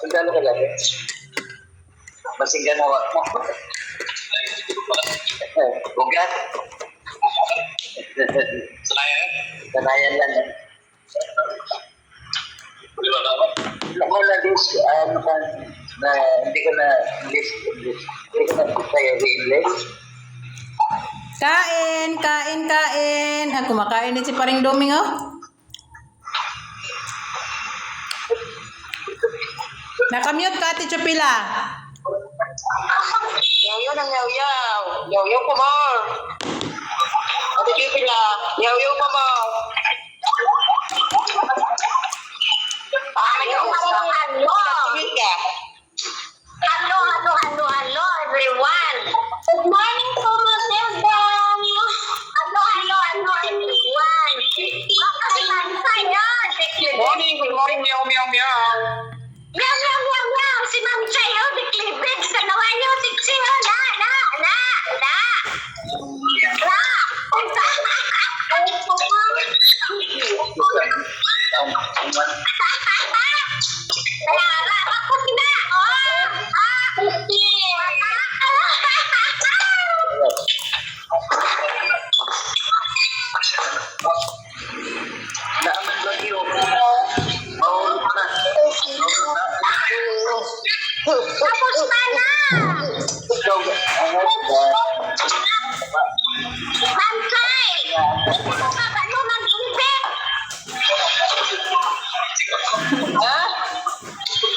Magkano ka lang? Masing ganawak mo. Ugat. Sanayan lang. Ako na list, na hindi ko na list. Hindi ko na kaya re-list. Kain. Kumakain din si Paring Doming, oh. Nakamute ka, Ate Chupila. Yaw-yaw ng yaw-yaw. Yaw-yaw pa mo. Ate Chupila, yaw-yaw pa mo. Hello, everyone. Good morning po, Madam. Hello, everyone. Good morning, meow, meow, meow. Meow. Si Ma'am Chayo, di klibig. Sa nawa niyo, tiksiyo. Naaman ba yun? Tapos na na. Ma'am Chay, hindi mo ka ba mag-ibig? Ha?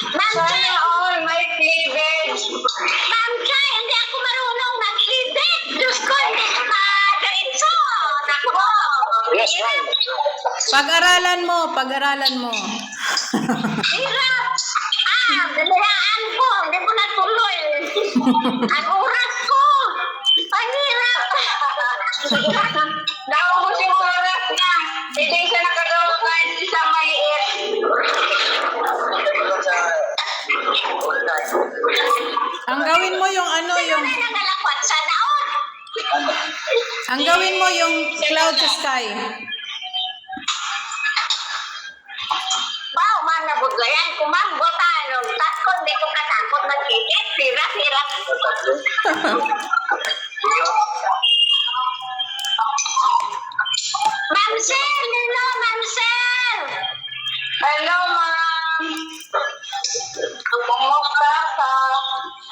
Ma'am Chay, Sana all may cleavage. Ma'am Chay, hindi ako marunong mag-ibig. Diyos ko, hindi ko ma-diretso. Naku po. Yes, ma'am. Pag-aralan mo. Hirap. Binalaan ko. Hindi ko natuloy. Ang oras ko. Ang hirap. Naubos yung oras niya. Hindi siya nakagawa kahit isang maliit. Ang gawin mo yung yung... May nagalakwat sa naon. Ang gawin mo yung cloud to sky. Wow, ma'am, nabudlayan ko, ma'am. Buta, tatko, hindi ko katakot magkikit. Hirap. Ma'am Sel! Hello, Ma'am Sel! Hello, ma'am. Kumusta ka?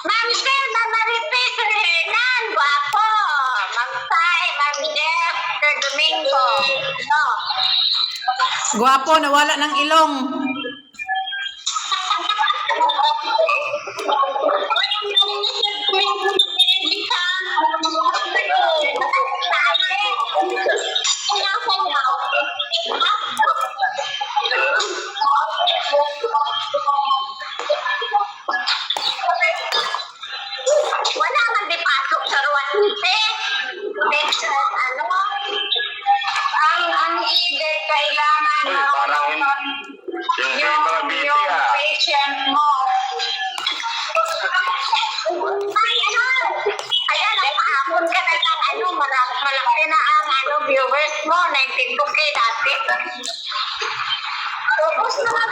Ma'am Sel, Ma'am Maripis, Renan, guwapo. Ma'am Tay, Ma'am Jeff, Sir Domingo. No. Gwapo, nawala ng ilong. Wala man di pasok sa ruwan nite. Next, Ang ibig kailangan Uy, parang hindi mga busy yung ah. patient mo. Ayan, nakahapon ka na lang, malaki na ang viewers mo, 92K dati. Tapos naman